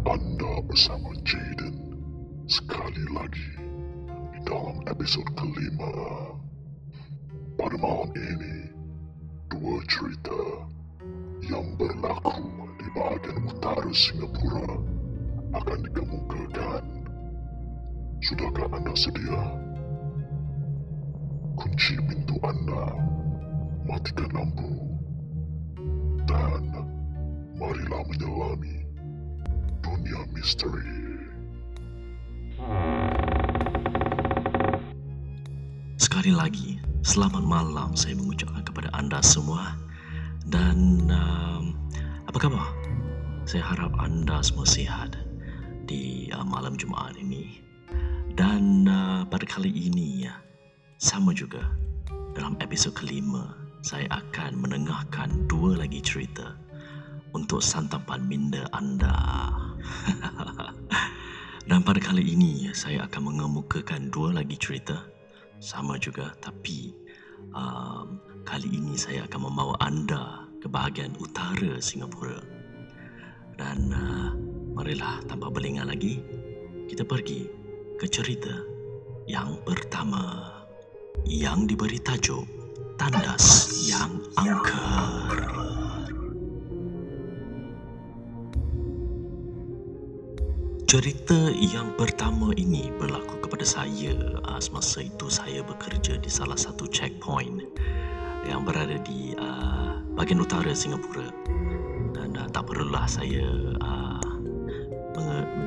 Anda bersama Jaden sekali lagi di dalam episod kelima. Pada malam ini, dua cerita yang berlaku di bahagian utara Singapura akan dikemukakan. Sudahkah anda sedia? Kunci pintu anda, matikan lampu, dan marilah menyelami dunia misteri. Sekali lagi, selamat malam saya mengucapkan kepada anda semua. Dan apa khabar? Saya harap anda semua sihat di malam Jumaat ini. Dan pada kali ini, sama juga dalam episod kelima, saya akan menengahkan dua lagi cerita untuk santapan minda anda. Dan pada kali ini, saya akan mengemukakan dua lagi cerita sama juga, tapi kali ini saya akan membawa anda ke bahagian utara Singapura. Dan marilah tanpa berlengah lagi, kita pergi ke cerita yang pertama, yang diberi tajuk Tandas yang Angker. Cerita yang pertama ini berlaku kepada saya semasa itu saya bekerja di salah satu checkpoint yang berada di bahagian utara Singapura. Dan tak perlulah saya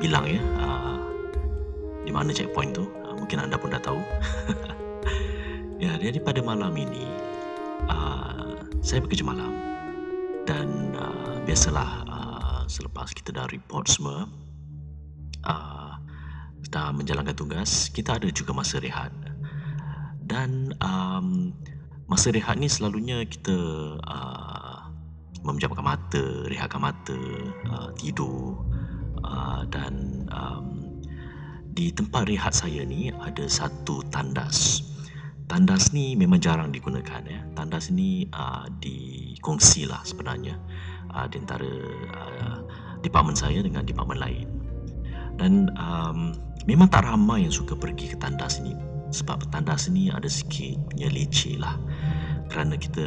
bilang di mana checkpoint tu, mungkin anda pun dah tahu. Ya, jadi pada malam ini saya bekerja malam. Dan biasalah selepas kita dah report semua, dah menjalankan tugas, kita ada juga masa rehat. Dan masa rehat ni selalunya kita memejamkan mata, rehatkan mata, tidur. Dan di tempat rehat saya ni ada satu tandas. Tandas ni memang jarang digunakan. Tandas ni dikongsilah sebenarnya di antara departmen saya dengan departmen lain. Dan memang tak ramai yang suka pergi ke tandas ini, sebab tandas ini ada sikit punya leceh lah, kerana kita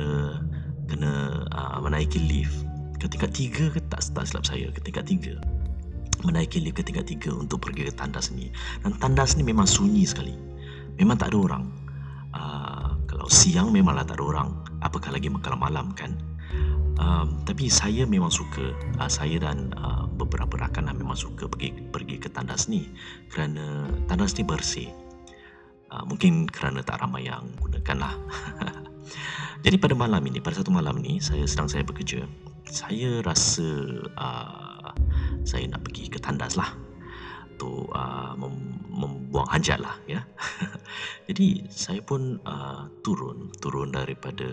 kena menaiki lift ke tingkat 3 ke tak silap saya, ke tingkat 3, menaiki lift ke tingkat 3 untuk pergi ke tandas ni. Dan tandas ni memang sunyi sekali, memang tak ada orang. Kalau siang memanglah tak ada orang, apakah lagi kalau malam kan. Tapi saya memang suka, saya dan beberapa rakan memang suka pergi ke tandas ni, kerana tandas ni bersih. Mungkin kerana tak ramai yang gunakan lah. Jadi pada malam ini, pada satu malam ni, saya bekerja, saya rasa saya nak pergi ke tandas lah untuk membuang hajat lah, ya. Jadi saya pun turun daripada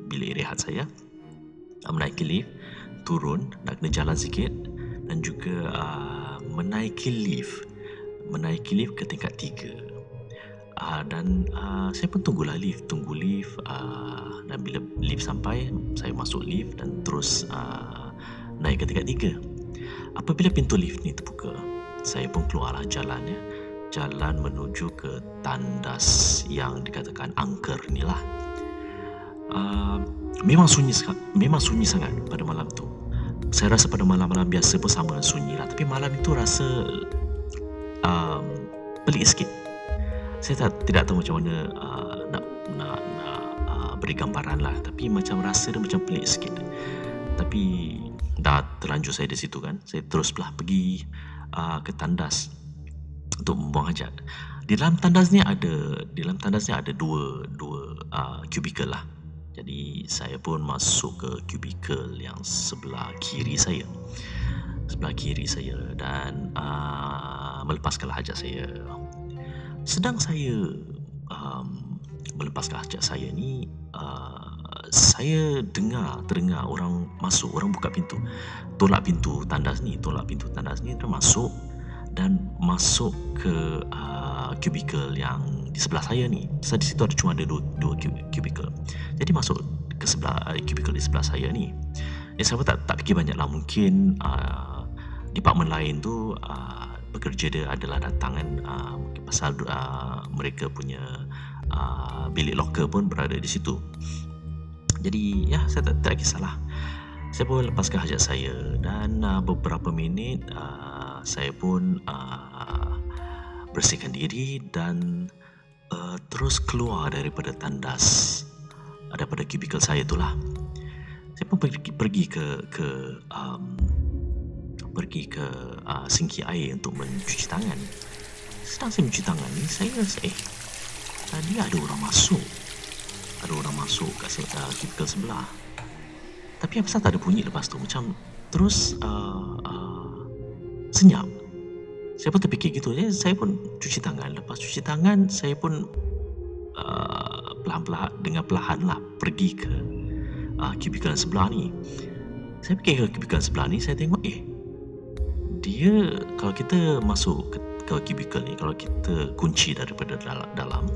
bilik rehat saya, menaiki lift, turun, nak kena jalan sikit, dan juga menaiki lift ke tingkat 3. Dan saya pun tunggu lift, dan bila lift sampai, saya masuk lift dan terus naik ke tingkat 3. Apabila pintu lift ni terbuka, saya pun keluarlah jalan menuju ke tandas yang dikatakan angker ni lah. Memang sunyi sangat pada malam tu. Saya rasa pada malam-malam biasa pun sama sunyi lah, tapi malam itu rasa pelik sikit. Saya tidak tahu macam mana nak beri gambaran lah, tapi macam rasa dia macam pelik sikit. Tapi dah terlanjur saya di situ kan, saya teruslah pergi ke tandas untuk membuang hajat. Di dalam tandas ni ada dua kubikel lah. Jadi saya pun masuk ke kubikel yang sebelah kiri saya, dan melepaskan hajat saya. Sedang saya melepaskan hajat saya ni, saya terdengar orang masuk, orang buka pintu, tolak pintu tandas ni, dia masuk dan masuk ke kubikel yang di sebelah saya ni. Di situ cuma ada dua kubikel. Jadi masuk ke sebelah kubikel di sebelah saya ni. Saya pun tak fikir banyak lah. Mungkin departmen lain tu bekerja dia adalah datang kan, pasal mereka punya bilik locker pun berada di situ. Jadi ya, saya tak kisahlah. Saya pun lepaskan hajat saya dan beberapa minit saya pun bersihkan diri dan terus keluar daripada tandas, daripada kubikel saya itulah. Saya pun pergi ke sinki air untuk mencuci tangan. Sedang saya mencuci tangan ni, saya rasa tadi ada orang masuk kat kubikel sebelah. Tapi apa tak ada bunyi lepas tu, macam terus senyap. Saya pun terfikir gitu. Saya pun cuci tangan. Lepas cuci tangan, saya pun perlahan-lahan, dengan perlahan lah pergi ke kubikel sebelah ni. Saya pergi ke kubikel sebelah ni, saya tengok dia, kalau kita masuk ke kubikel ni, kalau kita kunci daripada dalam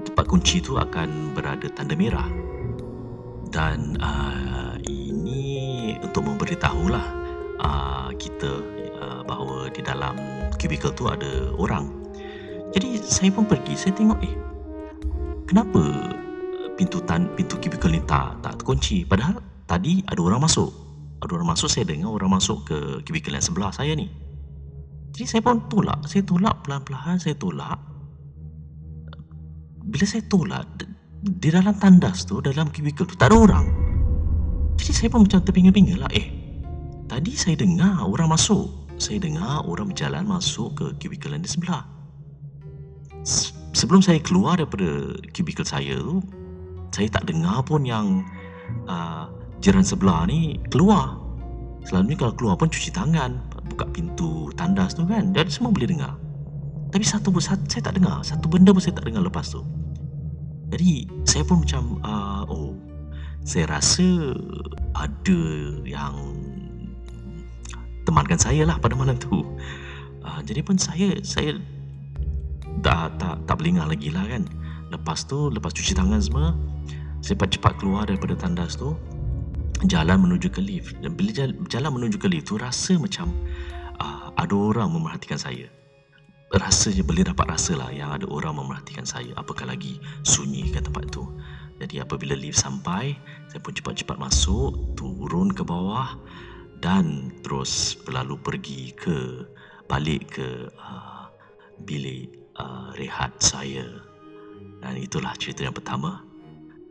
tempat kunci tu akan berada tanda merah. Dan ini untuk memberitahulah kita bahawa di dalam kubikel tu ada orang. Jadi saya pun pergi, saya tengok kenapa pintu kubikel ni tak terkunci, padahal tadi ada orang masuk. Saya dengar orang masuk ke kubikel yang sebelah saya ni. Jadi saya pun tolak pelan-pelan, saya tolak. Bila saya tolak, di dalam tandas tu, dalam kubikel tu tak ada orang. Jadi saya pun macam terpinga-pinga lah. Tadi saya dengar orang masuk. Saya dengar orang berjalan masuk ke kubikel yang di sebelah. Sebelum saya keluar daripada kubikel saya tu, saya tak dengar pun yang jiran sebelah ni keluar. Selalunya kalau keluar pun cuci tangan, buka pintu tandas tu kan, dan semua boleh dengar. Tapi satu saya tak dengar, satu benda pun saya tak dengar lepas tu. Jadi saya pun macam saya rasa ada yang temankan saya lah pada malam tu. Jadi pun saya tak berlengah lagi lah kan. Lepas cuci tangan semua, saya cepat keluar daripada tandas tu, jalan menuju ke lift. Dan bila jalan menuju ke lift tu, rasa macam ada orang memerhatikan saya. Boleh dapat rasa lah yang ada orang memerhatikan saya, apakah lagi sunyi kat tempat tu. Jadi apabila lift sampai, saya pun cepat-cepat masuk, turun ke bawah dan terus berlalu pergi balik ke bilik rehat saya. Dan itulah cerita yang pertama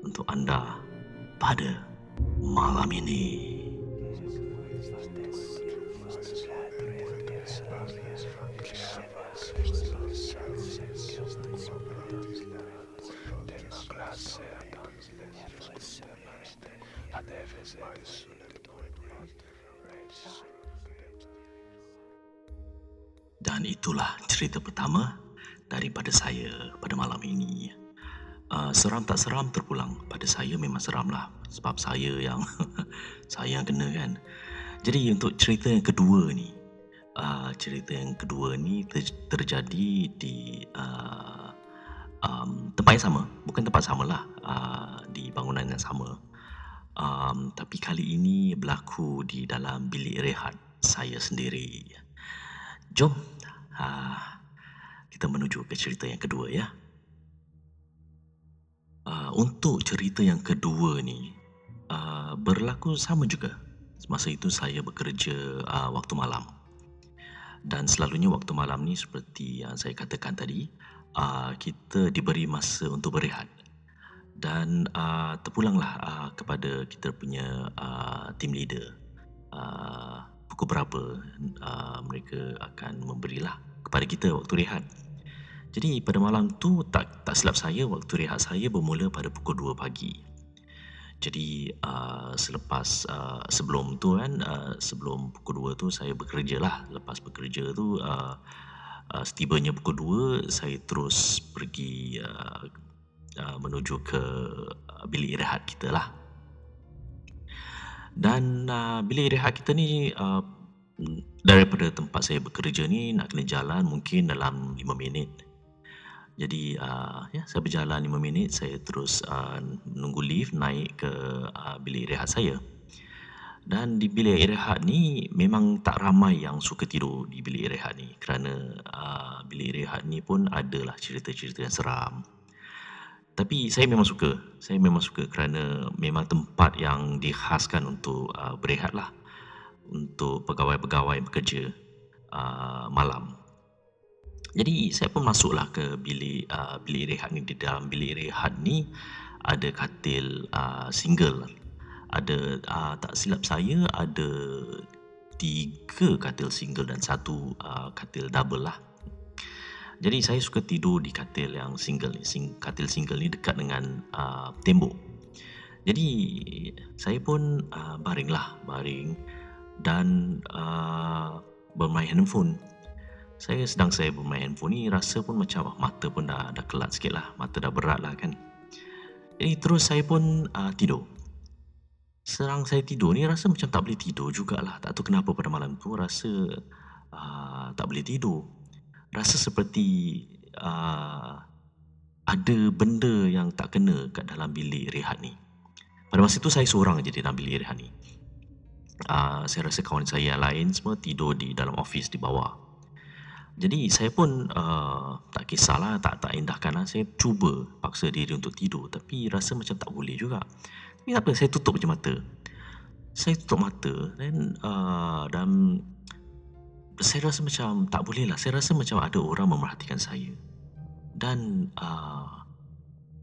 untuk anda pada malam ini. Dan itulah cerita pertama daripada saya pada malam ini. Seram tak seram terpulang. Pada saya memang seram lah, sebab saya yang kena kan. Jadi untuk cerita yang kedua ni, terjadi di tempat yang sama. Bukan tempat sama lah, di bangunan yang sama. Tapi kali ini berlaku di dalam bilik rehat saya sendiri. Jom kita menuju ke cerita yang kedua ya. Untuk cerita yang kedua ni berlaku sama juga. Masa itu saya bekerja waktu malam. Dan selalunya waktu malam ni seperti yang saya katakan tadi, kita diberi masa untuk berehat. Dan terpulanglah kepada kita punya team leader pukul berapa mereka akan memberilah kepada kita waktu rehat. Jadi pada malam tu tak silap saya, waktu rehat saya bermula pada pukul 2 pagi. Jadi sebelum tu kan, sebelum pukul 2 tu saya bekerja lah. Lepas bekerja tu setibanya pukul 2 saya terus pergi menuju ke bilik rehat kita lah. Dan bilik rehat kita ni daripada tempat saya bekerja ni nak kena jalan mungkin dalam 5 minit. Jadi saya berjalan 5 minit, saya terus menunggu lift naik ke bilik rehat saya. Dan di bilik rehat ni memang tak ramai yang suka tidur di bilik rehat ni, kerana bilik rehat ni pun adalah cerita-cerita yang seram. Tapi saya memang suka kerana memang tempat yang dikhaskan untuk berehat lah, untuk pegawai-pegawai bekerja malam. Jadi saya pun masuklah ke bilik rehat ni. Di dalam bilik rehat ni ada katil single. Ada tak silap saya ada 3 katil single dan 1 katil double lah. Jadi saya suka tidur di katil yang single ni. Katil single ni dekat dengan tembok. Jadi saya pun baring dan bermain handphone. Saya bermain handphone ni rasa pun macam mata pun dah kelat sikit lah. Mata dah berat lah kan. Jadi terus saya pun tidur. Serang saya tidur ni rasa macam tak boleh tidur jugalah. Tak tahu kenapa pada malam tu rasa tak boleh tidur. Rasa seperti ada benda yang tak kena kat dalam bilik rehat ni. Pada masa tu saya seorang je di dalam bilik rehat ni. Saya rasa kawan saya yang lain semua tidur di dalam office di bawah. Jadi saya pun tak kisahlah, tak indahkan lah. Saya cuba paksa diri untuk tidur, tapi rasa macam tak boleh juga. Tapi apa, saya tutup je mata. Dan saya rasa macam tak boleh lah. Saya rasa macam ada orang memerhatikan saya. Dan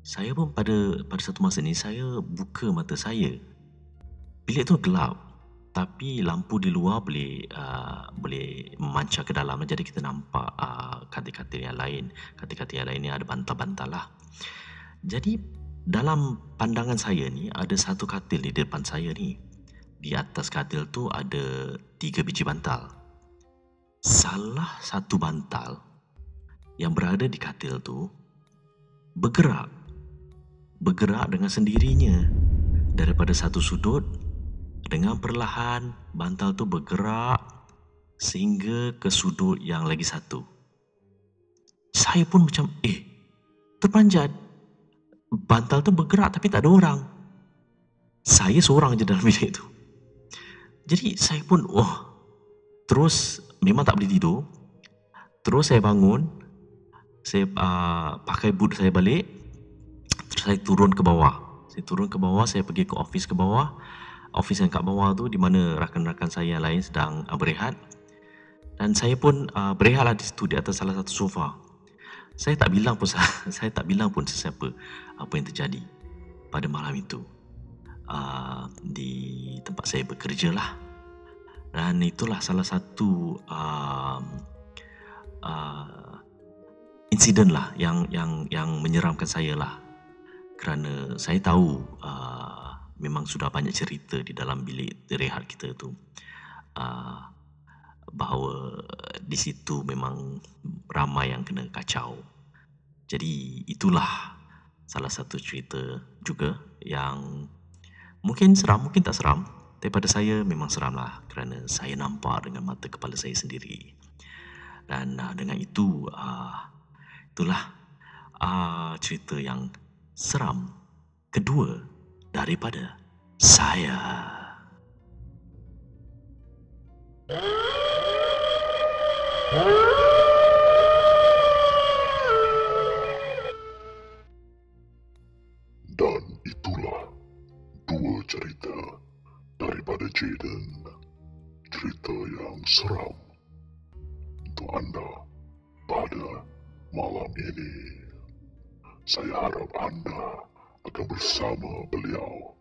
saya pun pada satu masa ni saya buka mata saya. Bilik tu gelap, tapi lampu di luar boleh memancar ke dalam. Jadi kita nampak katil-katil yang lain. Katil-katil yang lain ni ada bantal-bantal lah. Jadi dalam pandangan saya ni ada satu katil di depan saya ni. Di atas katil tu ada 3 biji bantal. Salah satu bantal yang berada di katil tu bergerak dengan sendirinya daripada satu sudut. Dengan perlahan bantal tu bergerak sehingga ke sudut yang lagi satu. Saya pun macam terperanjat. Bantal tu bergerak tapi tak ada orang. Saya seorang je dalam bilik tu. Jadi saya pun terus memang tak boleh tidur. Terus saya bangun. Saya pakai boot saya balik. Terus saya turun ke bawah. Saya pergi ke office ke bawah. Office yang kat bawah tu di mana rakan-rakan saya yang lain sedang berehat. Dan saya pun berehatlah di situ di atas salah satu sofa. Saya tak bilang pun sesiapa apa yang terjadi pada malam itu di tempat saya bekerja lah. Dan itulah salah satu insiden lah yang menyeramkan saya lah. Kerana saya tahu memang sudah banyak cerita di dalam bilik rehat kita tu, bahawa di situ memang ramai yang kena kacau. Jadi itulah salah satu cerita juga yang mungkin seram, mungkin tak seram. Tapi pada saya memang seram lah, kerana saya nampak dengan mata kepala saya sendiri. Dan dengan itu, itulah cerita yang seram kedua daripada saya. Dan itulah 2 cerita daripada Jaden. Cerita yang seram untuk anda pada malam ini. Saya harap anda akan bersama beliau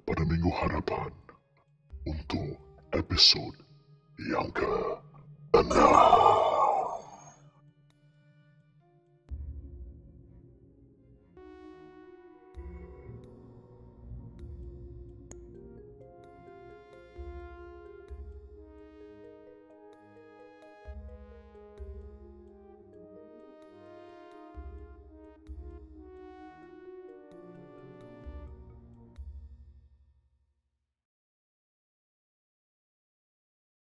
pada minggu hadapan untuk episod yang ke-6.